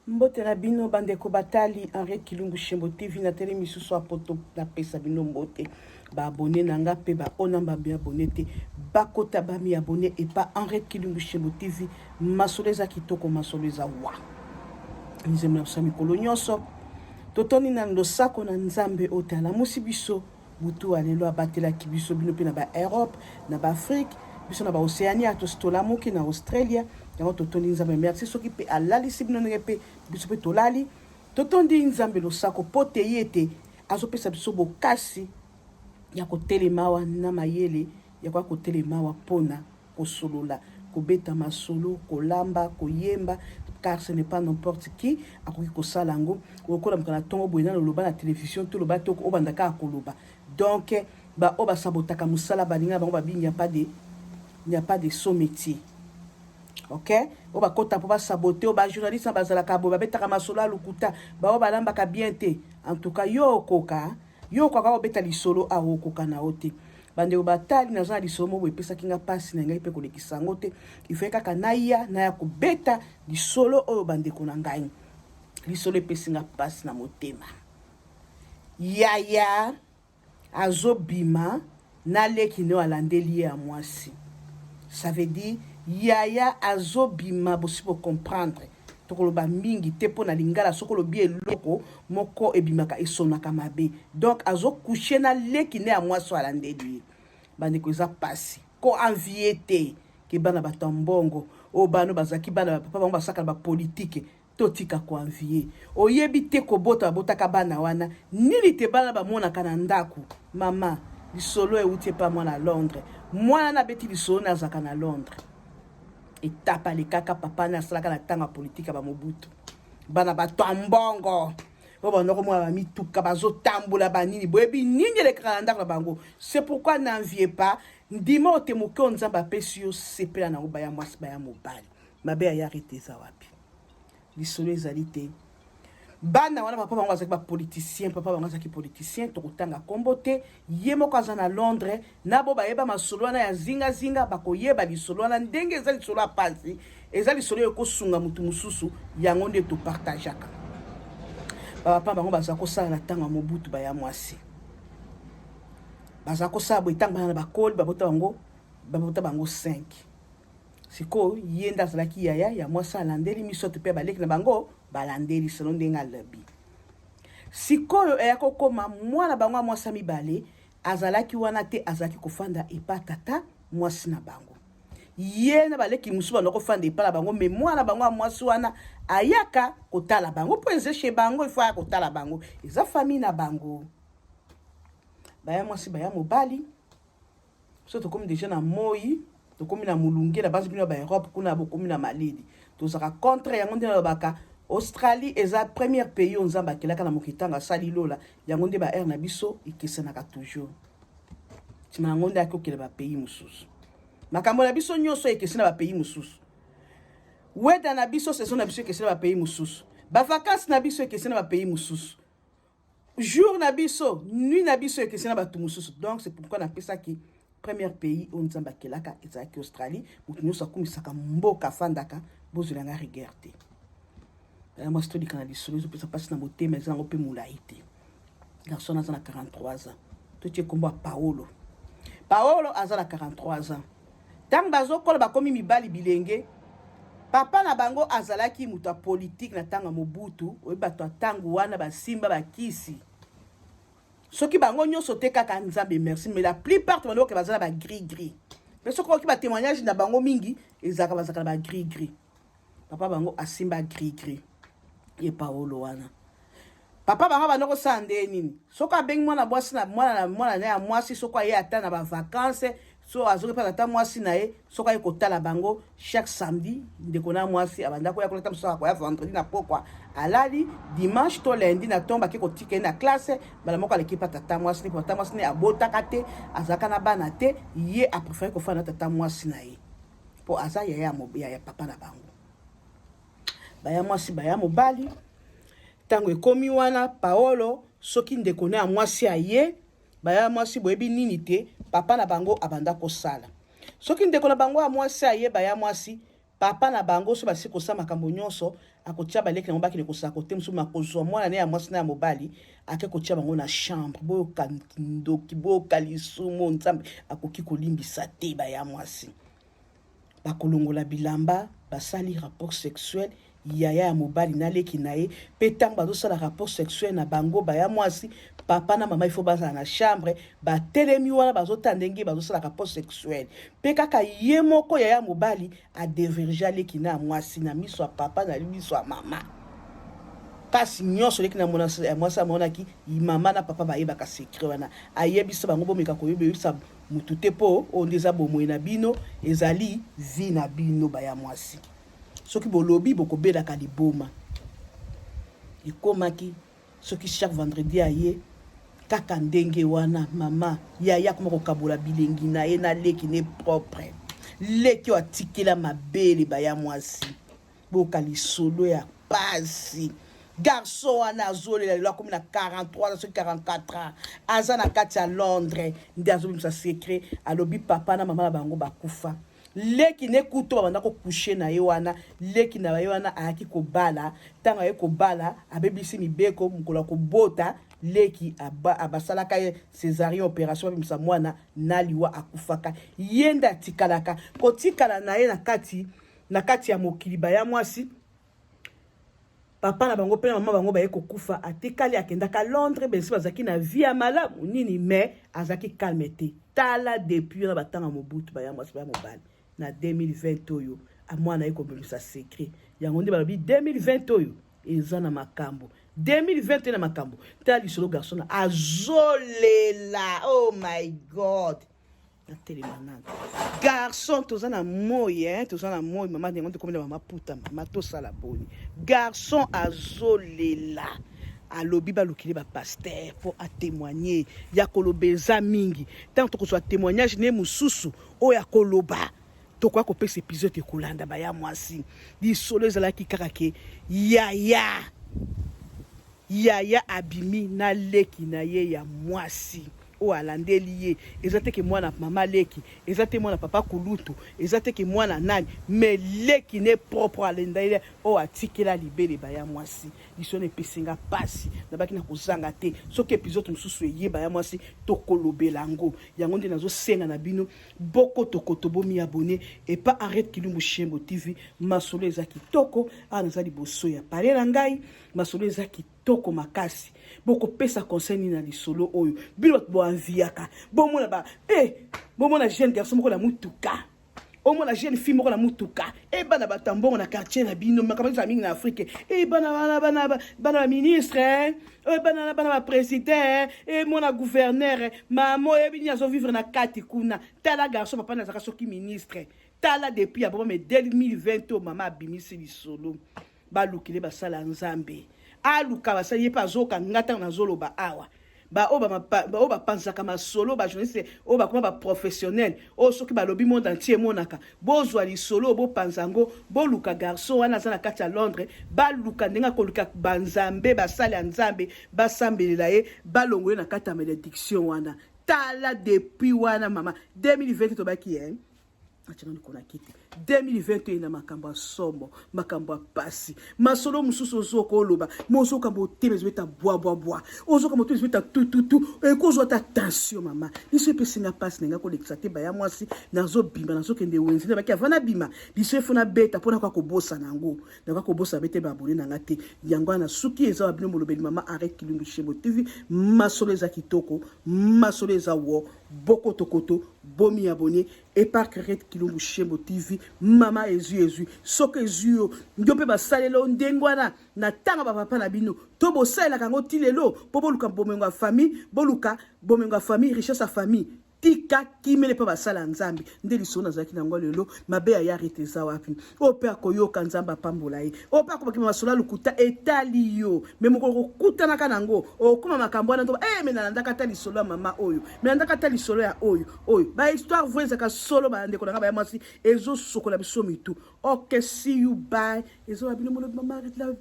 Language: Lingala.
Mbote na bino bandeko batali Henriette Kilungu Shembo TV na tele misusu apoto na pesa bino mbote ba abonné na nga pe ba onamba bi abonné te bakota ba mi abonné et pas Henriette Kilungu Shembo TV masoleza kitoko masoleza wa nzembe na sami kolonyoso totoni na losako na nzambe otala musibiso butu alelo abatela kibiso bino pe na ba Europe na ba Afrique biso na ba Océania to stolamuki na Australia yango totoni nzambe merci soki pe alali sibino ngepe biso pe tolali totondi nzambe losako pote yete azopesa biso bokasi ya kotelemawa na mayele ya kwa kotelemawa pona kosolola kobeta masolo kolamba koyemba car ce n'est pas n'importe qui akoki kosala ngo okola mkana tongo boyena loba na télévision to loba to obandaka akoloba donc ba oba sabotaka musala balinga bango babingi il n'y a pas de saut métier. Ok? Oba kota pour saboter, oba journaliste na bazala kabo, ba betaka masolo lukuta, ba oba lamba ka bien te. En tout cas, yo koka obeta li solo a okoka na ote. Bande oba tali na zana li solo mo epesa kinga pasi na ngai pe kolekisa ngote. Ifeka ka naya ko beta li solo oyo bande kona ngai. Li solo epesi nga pasi na motema. Yaya azobima na leki ne alandeli ya mwasi. Ça veut dire yaya azobima bosi pour comprendre tokoloba mingi te po na lingala sokolo bi eloko moko ebimaka esonaka mabe donc azo coucher na leki ne a mwasi alandeli bandeko eza pasi ko envier te ke bana batambongo o bano bazaki bana papa bango basaka ba politique totika ko envier oyebi te ko botaka bana wana nili te bana ba mona kana ndaku mama lisolo euti pa mwana Londres mwana na beti lisolo na zaka na Londres etapa le kaka papa na salaka na tanga politique ba Mobutu bana batambongo o bana ko mwana mituka bazotambola banini boyebi nini le kalanda na bango c'est pourquoi n'enviez pas ndimo te moko nzamba pesio sepela na obaya mwasi baya mobali mabe ya arrêter za wapi lisolo ezali te bana wana papa bango azaki ba politicien papa bango azaki politicien to kutanga kombote yemo kaza na Londres nabo bayeba masolo na ya zinga bakoyeba lisolo na ndenge ezali lisolo apasi ezali lisolo ekosunga mutu mususu yango nde to partageaka papa bango bazako sala na tanga Mobutu baya mwasi bazako sala boitanga bana bakoli babota bango 5 siko yenda zalaki yaya ya mwasi alandeli misoto pe baleki na bango balandeli selon ndenga lobi sikoyo eyako koma mwana bango mwasi mibale azalaki wana te azalaki kofanda epa tata mwasi na bango ye na baleki musu bana kofanda epa la bango me mwana bango mwasi wana ayaka kotala bango po ezeshe bango ifo ya kotala bango eza famille na bango baya mwasi baya mobali soto comme déjà na moi tokomi na mulunge na basi bino ba Europe kuna bokomi na maledi tozaka contre yango nde na baka Australie eza premier pays on zamba kelaka na mokitanga sali lola yango nde ba air na biso ikisenaka toujours tima ngonde akokela ba pays mususu makambo na biso nyonso ikisena ba pays mususu weda na biso saison na biso ikisena ba pays mususu ba vacances na biso ikisena ba pays mususu jour na biso nuit na biso ikisena ba tumususu donc c'est pourquoi na pesa ki premier pays on zamba kelaka ezaki Australie mutunyo sakumisaka mboka fandaka bozulanga regardé moi je kana lisolo zo pesa pasi na motema ezango pe mulaite garçon azana 43 ans to tie kombo Paolo azana 43 ans tang bazo kola bakomi mibali bilenge papa na bango azalaki muta politique na tanga Mobutu oyebato tangu wana basimba bakisi soki bango nyonso te kaka nzambe merci mais la plupart bano ke bazala ba gris mais soki oki ba témoignage na bango mingi ezaka bazaka ba gris papa bango asimba gris ye Paolo wana papa bango banoko sande nini soka abengi mwana mwasi na mwana na ya mwasi soka ye ata na ba vacances so azoki pa ata mwasi na ye soka ye kotala bango chaque samedi ndeko na mwasi abanda ko ya koleta msoka ko ya vendredi na pokwa alali dimanche to lundi na tomba ke kotike na classe bala moko l'équipe tata mwasi ni tata mwasi ni abotaka te azaka na bana te ye a préféré ko fa na tata mwasi na ye po aza ya papa na bango baya mwasi baya mobali tango ekomi wana Paolo soki ndeko na mwasi aye baya mwasi boyebi nini te papa na bango abanda kosala soki ndeko na bango mwasi aye baya mwasi papa na bango so basi kosala makambo nyonso akotia baleki na mobaki ne kosala kote mosusu makozwa mwana ne ya mwasi na ya mobali ake kotia bango na chambre boyoka ndoki boyoka lisumu nzambe akoki kolimbisa te baya mwasi bakolongola bilamba basali rapport sexuel yaya ya mobali na leki na ye mpe ntango bazosala rapport sexuel na bango baya mwasi papa na mama ifo bazala na chambre batelemi wana bazotala ndenge bazosala rapport sexuel mpe kaka ye moko yaya mobali adeverge aleki na ya mwasi na miso ya papa na miso ya mama kasi nyonso leki na mwasi amonaki mama na papa bayebaka sekret wana ayebisa bango bomeka koyebisa mutu te mpo oyo nde eza bomoi na bino ezali vi na bino baya mwasi soki bolobi bokobelaka liboma ekomaki soki chaque vendredi aye kaka ndenge wana mama yaya koma kokabola bilengi na ye na leki ne propre leki oyo atikela mabele baya mwasi boka lisolo ya pasi garçon wana azolela lelo akomi na 43 soki 44 ans aza na kati ya Londres nde azobimisa secret alobi papa na mama na bango bakufa leki ne kuto babanda kokushe na ye wana leki na ye wana ayaki kobala ntango aye kobala abebisi mibeko mokolo ya kobota leki abasalaka ye césarien opération babimisa mwana na liwa akufaka ye nde atikalaka kotikala na ye na kati ya mokili baya mwasi papa na bango pe na mama bango baye kokufa atikali akendaka Londres besi bazaki na vie ya malamu nini mais azaki calme te tala depuis na batanga mobutu baya mwasi baya mobali na 2020 oyo amwana ye kobimisa secret yango nde balobi 2020 oyo eza na makambo 2020 na makambo tala lisolo garçon na azolela oh my god atelemanana garçon tozana moi mama ndengo tokomela mama puta mama tosala boni garçon azolela alobi balukile bapaster po atémoigner ya kolobeza mingi tant tokozwa témoignage ne mususu oyo akoloba tokoya kopesa épisode ekolanda baya mwasi lisolo ezalaki kaka ke yaya abimi na leki na ye ya mwasi o alandeli ye eza te ke mwana mama leki eza te mwana papa kulutu eza te ke mwana nani mais leki ne propre alenda ile o atikela libele baya mwasi lisone pesinga pasi na baki na kozanga te soki épisode mususu eyeba ya mwasi tokolobelango yango nde nazosenga na bino boko tokoto bomi abonné et pas arrête Kilumbu Shembo TV masolo eza kitoko ana za liboso ya pale na ngai masolo eza kitoko makasi boko pesa conseil na lisolo oyo bino bo anviaka bomona bomona jeune garçon moko na mutuka omona jeune fille moko na mutuka bana batambongo na quartier na bino makambo mingi na Afrique bana ministre bana président mona gouverneur mamo ebini azo vivre na kati kuna tala garçon papa na zaka soki ministre tala depuis abo mais 2020 mama abimisi lisolo balukile basala nzambe aluka basali pa zoka ngata na zoloba awa ba panzaka masolo ba journaliste o ba kuma ba professionnel o soki ba lobi monde entier monaka bozwa lisolo bo panzango bo luka garçon wana za na kati ya Londres ba luka ndenga ko luka banzambe basali ya nzambe basambelela ye balongwe na kati ya malédiction wana tala depuis wana mama 2020 to baki achana nikona kiti 2021 na makambo ya somo makambo ya pasi masolo mususu ozoko oloba mozoka motema ezweta bwa ozoka motema ezweta tututu ekozwa ta tension mama liso epesinga pasi nenga kolekisa te baya mwasi nazobimba nazokende wenzi na baki avana bima liso efuna beta mpona kwa kobosa nango na kwa kobosa bete babone nanga te yango na suki eza wa bino molobeli mama arrête Kilumbu Shembo TV masolo eza kitoko masolo eza wo boko tokoto bomi abonné et par Arrête Kilumbu Shembo TV mama ezu soki ezu ndio pe basalelo ndengwana na tanga papa na bino to bosalela kango tilelo po boluka bomengo ya famille boluka bomengo ya famille richesse ya famille tika kimele pe basala nzambi nde lisona zaki nango lelo mabe ya arrêté za wapi o pe akoyoka nzamba pambola ye o pe akobaki masola lukuta etali yo me moko kuta na nango o kuma makambo na ndo me na ndaka tali solo ya mama oyo me na ndaka tali solo ya oyo ba histoire voice ka solo ba ndeko na ba ya mwasi ezo sokola biso mitu okay see you bye ezo abino molo mama arrête la